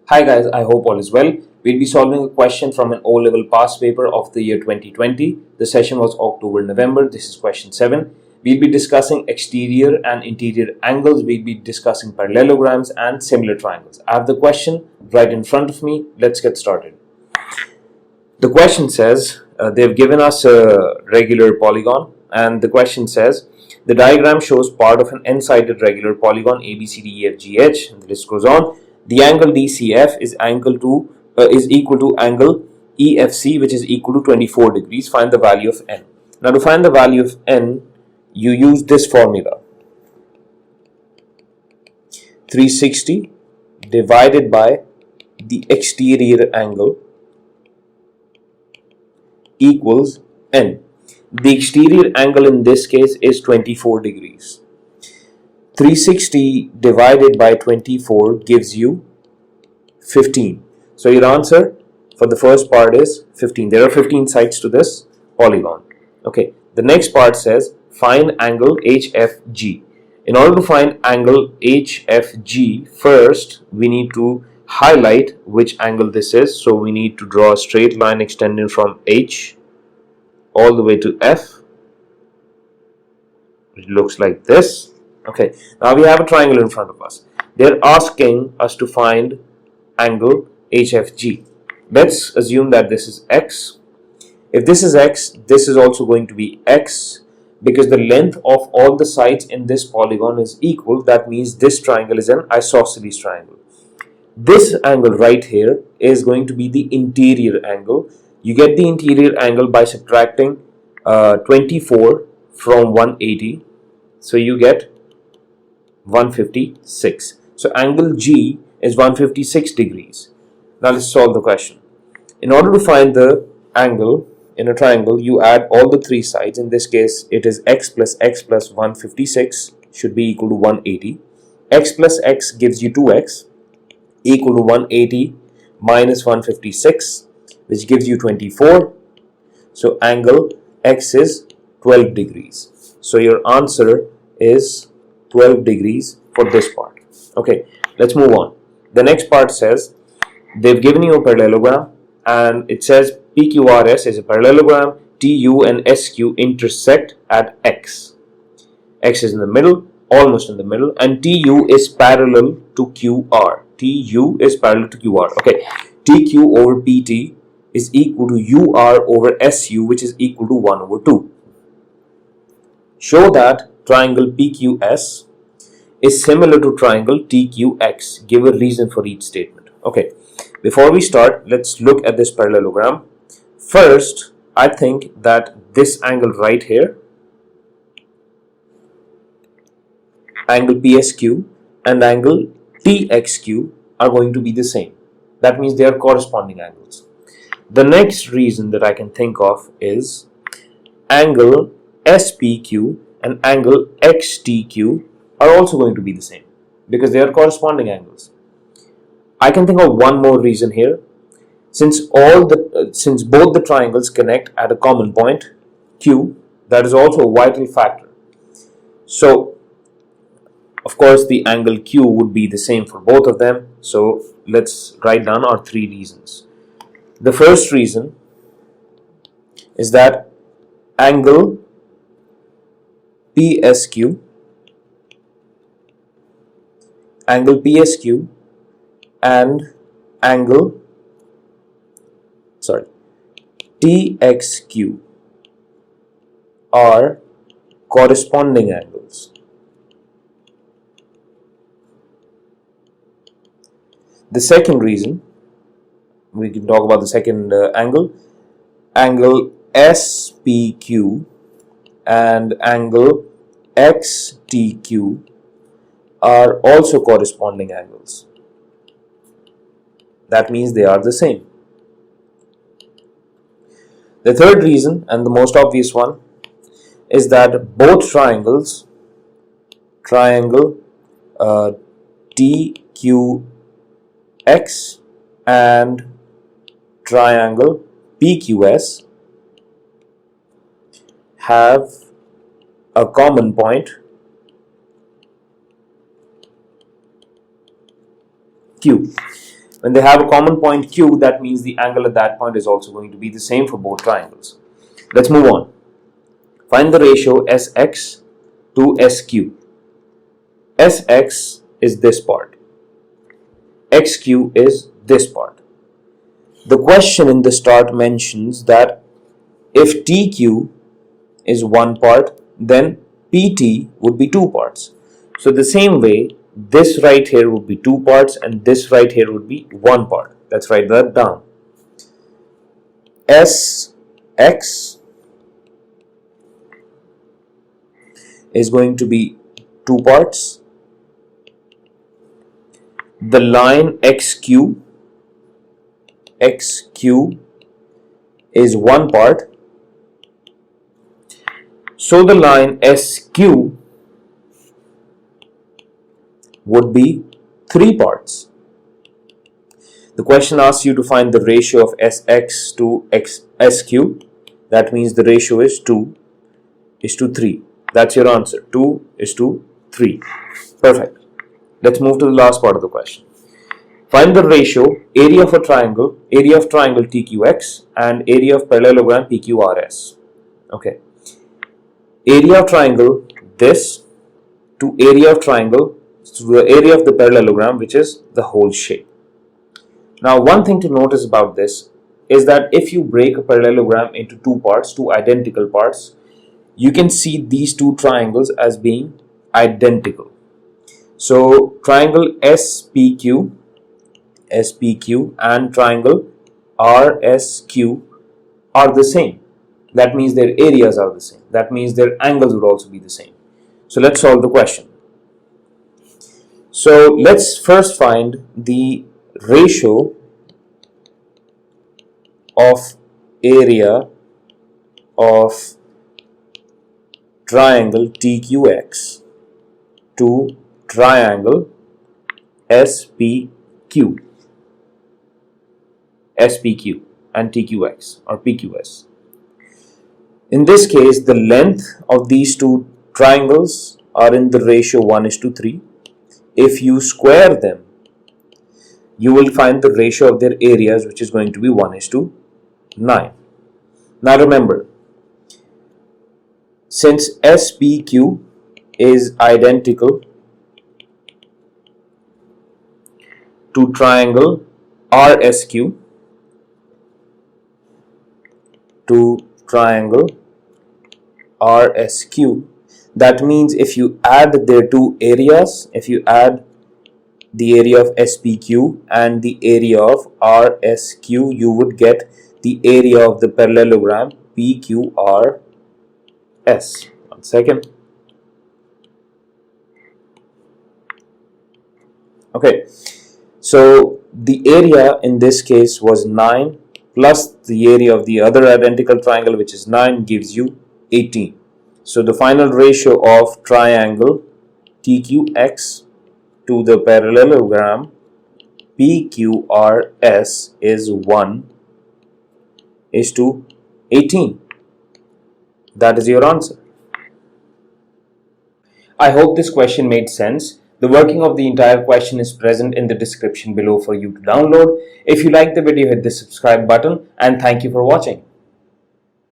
Hi guys, I hope all is well. We'll be solving a question from an O-level past paper of the year 2020. The session was October-November. This is question 7. We'll be discussing exterior and interior angles. We'll be discussing parallelograms and similar triangles. I have the question right in front of me. Let's get started. The question says, they've given us a regular polygon, and the question says, the diagram shows part of an n-sided regular polygon ABCDEFGH, and the list goes on. The angle DCF is equal to angle EFC, which is equal to 24 degrees. Find the value of n. Now, to find the value of n, you use this formula: 360 divided by the exterior angle equals n. The exterior angle in this case is 24 degrees. 360 divided by 24 gives you 15. So your answer for the first part is 15. There are 15 sides to this polygon. Okay. The next part says find angle HFG. In order to find angle HFG, first we need to highlight which angle this is. So we need to draw a straight line extending from H all the way to F. It looks like this. Okay, now we have a triangle in front of us. They're asking us to find angle HFG. Let's assume that this is X. If this is X, this is also going to be X, because the length of all the sides in this polygon is equal. That means this triangle is an isosceles triangle. This angle right here is going to be the interior angle. You get the interior angle by subtracting 24 from 180. So you get 156. So angle G is 156 degrees. Now let's solve the question. In order to find the angle in a triangle, you add all the three sides. In this case, it is x plus 156 should be equal to 180. X plus x gives you 2x equal to 180 minus 156, which gives you 24. So angle x is 12 degrees. So your answer is 12 degrees for this part. Okay, let's move on. The next part says they've given you a parallelogram, and it says PQRS is a parallelogram. TU and SQ intersect at X. X is in the middle, almost in the middle, and TU is parallel to QR. TU is parallel to QR. Okay, TQ over PT is equal to UR over SU, which is equal to 1 over 2. Show that triangle PQS is similar to triangle TQX. Give a reason for each statement. Okay, before we start, let's look at this parallelogram. First, I think that this angle right here, angle PSQ and angle TXQ, are going to be the same. That means they are corresponding angles. The next reason that I can think of is angle SPQ and angle XTQ are also going to be the same because they are corresponding angles. I can think of one more reason here. Since both the triangles connect at a common point Q, that is also a vital factor. So of course the angle Q would be the same for both of them. So let's write down our three reasons. The first reason is that angle PSQ and angle TXQ are corresponding angles. The second reason, we can talk about the second angle SPQ and angle XTQ are also corresponding angles. That means they are the same. The third reason, and the most obvious one, is that both triangles, triangle TQX and triangle PQS, have a common point Q. When they have a common point Q, that means the angle at that point is also going to be the same for both triangles. Let's move on. Find the ratio Sx to Sq. Sx is this part. Xq is this part. The question in the start mentions that if TQ is one part, then PT would be two parts. So the same way, this right here would be two parts and this right here would be one part. Let's write that down. Sx is going to be two parts. The line XQ is one part. So the line SQ would be three parts. The question asks you to find the ratio of Sx to Sq. That means the ratio is 2:3. That's your answer. 2:3. Perfect. Let's move to the last part of the question. Find the ratio area of triangle TQX and area of parallelogram PQRS. Okay. Area of triangle this to area of triangle to the area of the parallelogram, which is the whole shape. Now, one thing to notice about this is that if you break a parallelogram into two parts, two identical parts, you can see these two triangles as being identical. So triangle SPQ and triangle RSQ are the same. That means their areas are the same. That means their angles would also be the same. So let's solve the question. So let's first find the ratio of area of triangle TQX to triangle SPQ and TQX or PQS. In this case, the length of these two triangles are in the ratio 1:3. If you square them, you will find the ratio of their areas, which is going to be 1:9. Now remember, since SPQ is identical to triangle RSQ that means if you add their two areas, if you add the area of SPQ and the area of RSQ, you would get the area of the parallelogram PQRS. One second. Okay, so the area in this case was 9 plus the area of the other identical triangle, which is 9, gives you 18. So the final ratio of triangle TQX to the parallelogram PQRS is 1:18. That is your answer. I hope this question made sense. The working of the entire question is present in the description below for you to download. If you like the video, hit the subscribe button and thank you for watching.